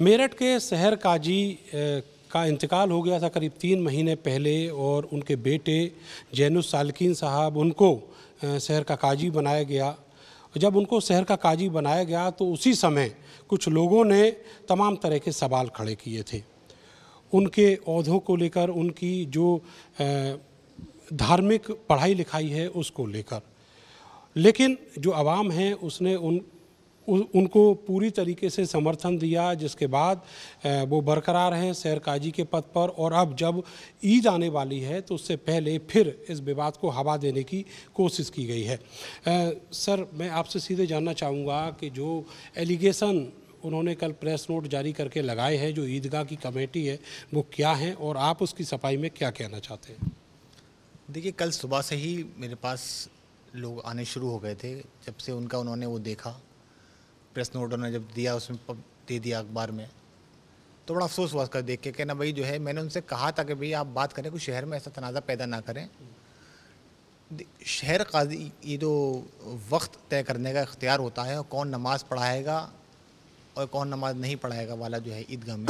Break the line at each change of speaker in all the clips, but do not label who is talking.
मेरठ के शहर काजी का इंतकाल हो गया था करीब 3 महीने पहले और उनके बेटे जैनुस सालकीन साहब उनको शहर का काजी बनाया गया। जब उनको शहर का काजी बनाया गया तो उसी समय कुछ लोगों ने तमाम तरह के सवाल खड़े किए थे उनके ओहदों को लेकर, उनकी जो धार्मिक पढ़ाई लिखाई है उसको लेकर। लेकिन जो आवाम है उसने उनको पूरी तरीके से समर्थन दिया, जिसके बाद वो बरकरार हैं शहर काजी के पद पर। और अब जब ईद आने वाली है तो उससे पहले फिर इस विवाद को हवा देने की कोशिश की गई है। सर, मैं आपसे सीधे जानना चाहूँगा कि जो एलिगेशन उन्होंने कल प्रेस नोट जारी करके लगाए हैं, जो ईदगाह की कमेटी है, वो क्या हैं और आप उसकी सफाई में क्या कहना चाहते हैं?
देखिए, कल सुबह से ही मेरे पास लोग आने शुरू हो गए थे। जब से उन्होंने वो देखा, प्रेस नोट उन्होंने जब दिया, उसमें दे दिया अखबार में, तो बड़ा अफसोस हुआ उसका देख के कि ना भाई जो है, मैंने उनसे कहा था कि भाई आप बात करें, कुछ शहर में ऐसा तनाज़ा पैदा ना करें। शहर काजी ये जो वक्त तय करने का इख्तियार होता है, और कौन नमाज पढ़ाएगा और कौन नमाज नहीं पढ़ाएगा वाला जो है ईदगाह में,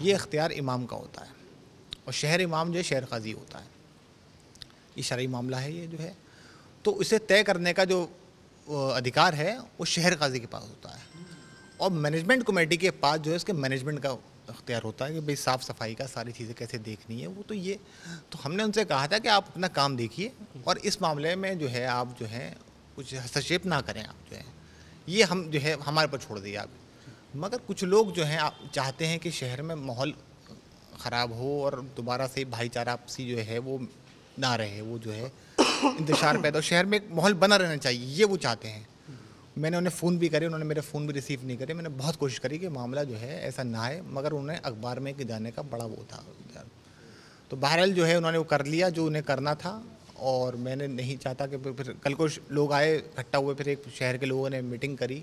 ये इख्तियार इमाम का होता है, और शहर इमाम जो है शहर काजी होता है। ये शरई मामला है ये जो है, तो इसे तय करने का जो अधिकार है वो शहर काजी के पास होता है, और मैनेजमेंट कमेटी के पास जो है इसके मैनेजमेंट का अख्तियार होता है कि भाई साफ़ सफाई का सारी चीज़ें कैसे देखनी है वो। तो हमने उनसे कहा था कि आप अपना काम देखिए, और इस मामले में जो है आप जो है कुछ हस्तक्षेप ना करें। आप जो है ये हम जो है हमारे पर छोड़ दिए आप। मगर कुछ लोग जो हैं आप चाहते हैं कि शहर में माहौल ख़राब हो और दोबारा से भाईचारा आपसी जो है वो ना रहे, वो जो है इंतशार पैदा हो, शहर में एक माहौल बना रहना चाहिए, ये वो चाहते हैं। मैंने उन्हें फ़ोन भी करे, उन्होंने मेरे फ़ोन भी रिसीव नहीं करे। मैंने बहुत कोशिश करी कि मामला जो है ऐसा ना है, मगर उन्हें अखबार में जाने का बड़ा वो था। तो बहरहाल जो है उन्होंने वो कर लिया जो उन्हें करना था, और मैंने नहीं चाहता कि फिर कल को लोग आए इकट्ठा हुए, फिर एक शहर के लोगों ने मीटिंग करी,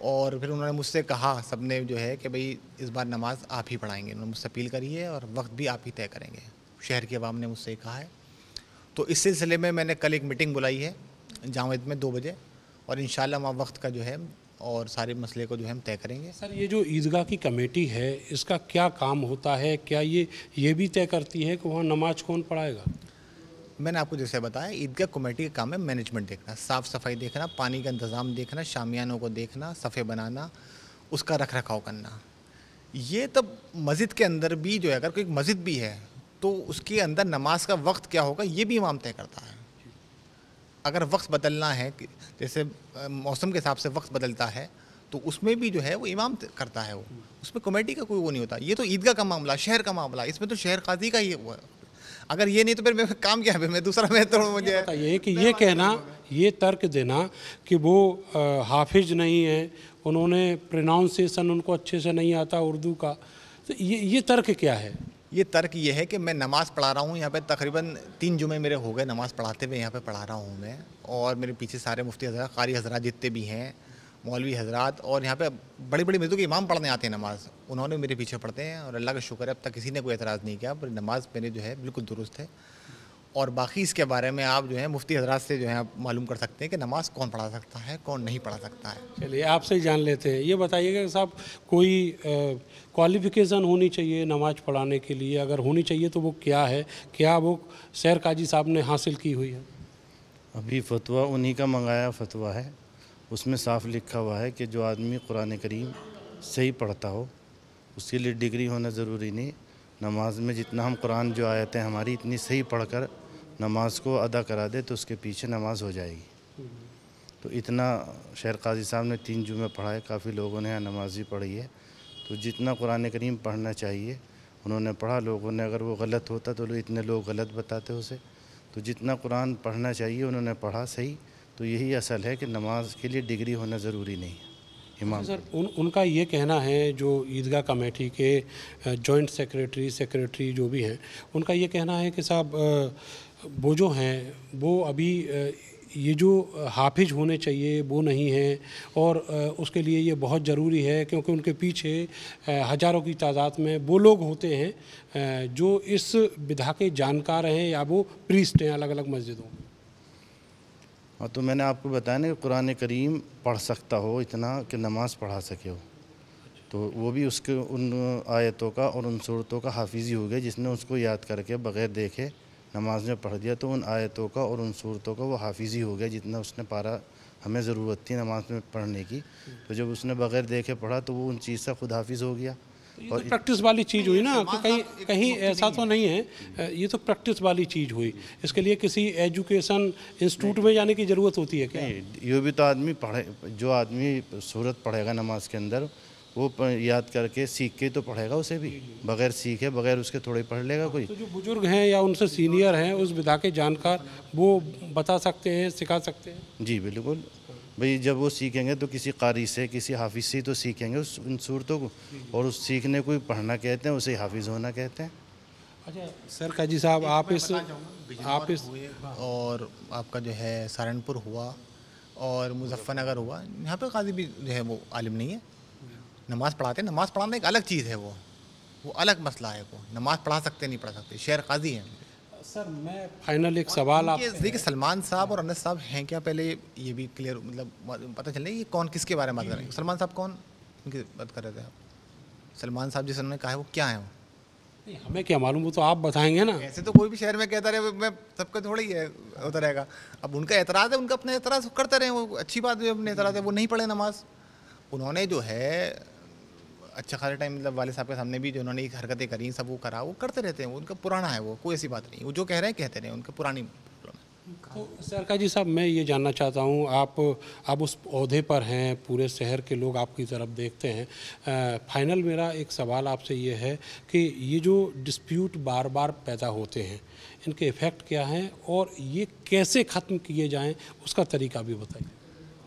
और फिर उन्होंने मुझसे कहा सबने जो है कि भाई इस बार नमाज आप ही पढ़ाएंगे। उन्होंने मुझसे अपील करी है और वक्त भी आप ही तय करेंगे, शहर की आवाम ने मुझसे कहा है। तो इस सिलसिले में मैंने कल एक मीटिंग बुलाई है जावेद में 2 बजे, और इंशाल्लाह वहाँ वक्त का जो है और सारे मसले को जो है हम तय करेंगे।
सर, ये जो ईदगाह की कमेटी है इसका क्या काम होता है? क्या ये भी तय करती है कि वहाँ नमाज कौन पढ़ाएगा?
मैंने आपको जैसे बताया, ईदगाह कमेटी का काम है मैनेजमेंट देखना, साफ़ सफाई देखना, पानी का इंतज़ाम देखना, शामियानों को देखना, सफ़े बनाना, उसका रख रखाव करना। ये तब मस्जिद के अंदर भी जो है, अगर कोई मस्जिद भी है तो उसके अंदर नमाज का वक्त क्या होगा ये भी इमाम तय करता है। अगर वक्त बदलना है, जैसे मौसम के हिसाब से वक्त बदलता है, तो उसमें भी जो है वो इमाम करता है, वो उसमें कमेटी का कोई वो नहीं होता। ये तो ईदगाह का मामला, शहर का मामला, इसमें तो शहर काजी का ही हुआ। अगर ये नहीं तो फिर मैं काम क्या है, मैं दूसरा मैं तो मुझे
ये कि ये कहना, ये तर्क देना कि वो हाफिज नहीं है, उन्होंने प्रोनाउंसिएशन उनको अच्छे से नहीं आता उर्दू का, तो ये तर्क क्या है?
ये तर्क ये है कि मैं नमाज़ पढ़ा रहा हूँ यहाँ पे, तकरीबन 3 जुमे मेरे हो गए नमाज़ पढ़ाते हुए, यहाँ पे पढ़ा रहा हूँ मैं, और मेरे पीछे सारे मुफ्ती हज़रात, कारी हज़रात जितने भी हैं, मौलवी हज़रात, और यहाँ पे बड़ी बड़ी मस्जिदों के इमाम पढ़ने आते हैं नमाज़, उन्होंने मेरे पीछे पढ़ते हैं, और अल्लाह का शुक्र है अब तक किसी ने कोई एतराज़ नहीं किया, पर नमाज़ मेरे जो है बिल्कुल दुरुस्त है। और बाकी इसके बारे में आप जो है मुफ्ती हज़रात से जो है आप मालूम कर सकते हैं कि नमाज़ कौन पढ़ा सकता है, कौन नहीं पढ़ा सकता है।
चलिए, आपसे ही जान लेते हैं। ये बताइएगा कि साहब, कोई क्वालिफ़िकेशन होनी चाहिए नमाज पढ़ाने के लिए? अगर होनी चाहिए तो वो क्या है? क्या वो शहर काजी साहब ने हासिल की हुई है?
अभी फतवा उन्हीं का मंगाया फतवा है, उसमें साफ लिखा हुआ है कि जो आदमी कुरान करीम सही पढ़ता हो उसके लिए डिग्री होना ज़रूरी नहीं। नमाज में जितना हम कुरान जो आयतें हमारी इतनी सही पढ़कर नमाज को अदा करा दे तो उसके पीछे नमाज हो जाएगी। तो इतना शहर काजी साहब ने 3 जुमे पढ़ाए, काफ़ी लोगों ने यहाँ नमाज भी पढ़ी है। तो जितना कुरान करीम पढ़ना चाहिए उन्होंने पढ़ा। लोगों ने अगर वो गलत होता तो इतने लोग गलत बताते उसे। तो जितना कुरान पढ़ना चाहिए उन्होंने पढ़ा सही। तो यही असल है कि नमाज के लिए डिग्री होना ज़रूरी नहीं है। इमाम
सर, उनका ये कहना है, जो ईदगाह कमेटी के जॉइंट सेक्रेटरी जो भी हैं, उनका ये कहना है कि साहब वो जो हैं वो अभी ये जो हाफिज होने चाहिए वो नहीं हैं, और उसके लिए ये बहुत ज़रूरी है क्योंकि उनके पीछे हज़ारों की तादाद में वो लोग होते हैं जो इस विधा के जानकार हैं या वो प्रीस्ट हैं अलग अलग मस्जिदों में।
हाँ, तो मैंने आपको बताया ना कि कुरान करीम पढ़ सकता हो इतना कि नमाज़ पढ़ा सके हो, तो वो भी उसके उन आयतों का और उन सूरतों का हाफिज ही हो गया, जिसने उसको याद करके बग़ैर देखे नमाज में पढ़ दिया, तो उन आयतों का और उन सूरतों का वो हाफिज ही हो गया जितना उसने पारा हमें ज़रूरत थी नमाज में पढ़ने की। तो जब उसने बग़ैर देखे पढ़ा तो वो उन चीज़ से खुद हाफिज़ हो गया।
ये तो प्रैक्टिस वाली चीज़ हुई ना, कहीं कहीं ऐसा तो नहीं है, ये तो प्रैक्टिस वाली चीज़ हुई। इसके लिए किसी एजुकेशन इंस्टीट्यूट में जाने की ज़रूरत होती है क्या?
नहीं, ये भी तो आदमी पढ़े, जो आदमी सूरत पढ़ेगा नमाज के अंदर वो याद करके सीख के तो पढ़ेगा, उसे भी बग़ैर सीखे बग़ैर उसके थोड़े पढ़ लेगा कोई।
तो जो बुजुर्ग हैं या उनसे सीनियर हैं, उस विधा के जानकार, वो बता सकते हैं, सिखा सकते हैं।
जी बिल्कुल भाई, जब वो सीखेंगे तो किसी कारी से, किसी हाफिज़ से ही तो सीखेंगे उन सूरतों को, और उस सीखने को ही पढ़ना कहते हैं, उसे हाफिज़ होना कहते हैं।
अच्छा सर काजी साहब, आप इस
हुए और आपका जो है सहारनपुर हुआ और मुजफ्फरनगर हुआ, यहाँ पे काजी भी जो है वो आलिम नहीं है, नमाज़ पढ़ाते हैं। नमाज़ पढ़ाना एक अलग चीज़ है, वो अलग मसला है। वो नमाज़ पढ़ा सकते नहीं पढ़ा सकते, शहर काजी हैं।
सर मैं फाइनल एक सवाल आप
देखिए, सलमान साहब और अनस साहब हैं क्या, पहले ये भी क्लियर मतलब पता चले ये कौन किसके बारे में बात कर रहे हैं। सलमान साहब कौन, उनकी बात कर रहे थे आप? सलमान साहब जिस उन्होंने कहा है वो क्या है? वो
नहीं, हमें क्या मालूम, वो तो आप बताएंगे ना।
ऐसे तो कोई भी शहर में कहता रहे, मैं सबका थोड़ा ही है होता रहेगा। अब उनका एतराज़ है, उनका अपना एतराज़ करते रहे, वो अच्छी बात है। अपने एतराज़ है, वो नहीं पढ़े नमाज। उन्होंने जो है अच्छा खासा टाइम मतलब वाले साहब के सामने भी जो उन्होंने एक हरकतें करी, सब वो करा, वो करते रहते हैं। वो उनका पुराना है, वो कोई ऐसी बात नहीं। वो जो कह रहे हैं कहते रहे, उनका पुरानी प्रॉब्लम है।
तो सरकार जी साहब, मैं ये जानना चाहता हूँ, आप उस ओहदे पर हैं, पूरे शहर के लोग आपकी तरफ देखते हैं। फाइनल मेरा एक सवाल आपसे ये है कि ये जो डिस्प्यूट बार बार पैदा होते हैं, इनके इफ़ेक्ट क्या हैं और ये कैसे ख़त्म किए जाएँ, उसका तरीका भी बताइए।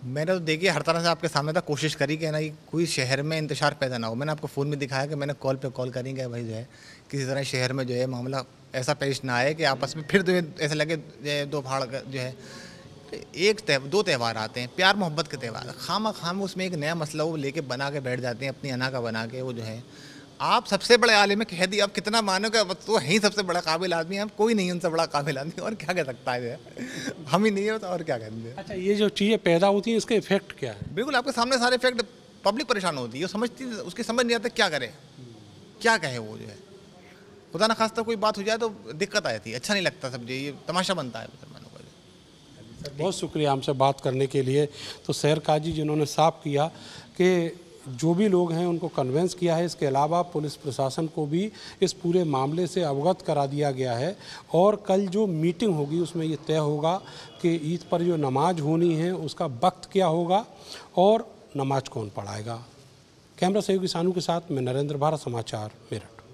मैंने तो देखिए हर तरह से आपके सामने तक कोशिश करी कि ना कि कोई शहर में इंतशार पैदा ना हो। मैंने आपको फ़ोन में दिखाया कि मैंने कॉल पे कॉल करी कि भाई जो है किसी तरह शहर में जो है मामला ऐसा पेश ना आए कि आपस में फिर जो है ऐसा लगे दो भाड़ जो है दो त्यौहार आते हैं, प्यार मोहब्बत के त्यौहार, खाम उसमें एक नया मसला वो लेके बना के बैठ जाते हैं, अपनी अना का बना के। वो जो है आप सबसे बड़े आलिम में कह दिए, आप कितना मानो कि तो है ही सबसे बड़ा काबिल आदमी, हम कोई नहीं उनसे बड़ा काबिल आदमी, और क्या कह सकता है, हम ही नहीं है तो और क्या कहेंगे।
अच्छा, ये जो चीज़ें पैदा होती हैं, इसका इफेक्ट क्या है?
बिल्कुल आपके सामने सारे इफेक्ट, पब्लिक परेशान होती है, समझती, उसकी समझ नहीं आता क्या करे, क्या कहे। वो जो है खुदा न खास्ता कोई बात हो जाए तो दिक्कत आती है, अच्छा नहीं लगता, सब ये तमाशा बनता है मुसलमानों का।
बहुत शुक्रिया हमसे बात करने के लिए। तो शहर काजी जिन्होंने साफ किया कि जो भी लोग हैं उनको कन्वेंस किया है, इसके अलावा पुलिस प्रशासन को भी इस पूरे मामले से अवगत करा दिया गया है, और कल जो मीटिंग होगी उसमें ये तय होगा कि ईद पर जो नमाज होनी है उसका वक्त क्या होगा और नमाज कौन पढ़ाएगा। कैमरा सहयोगी सानू के साथ मैं नरेंद्र, भारत समाचार, मेरठ।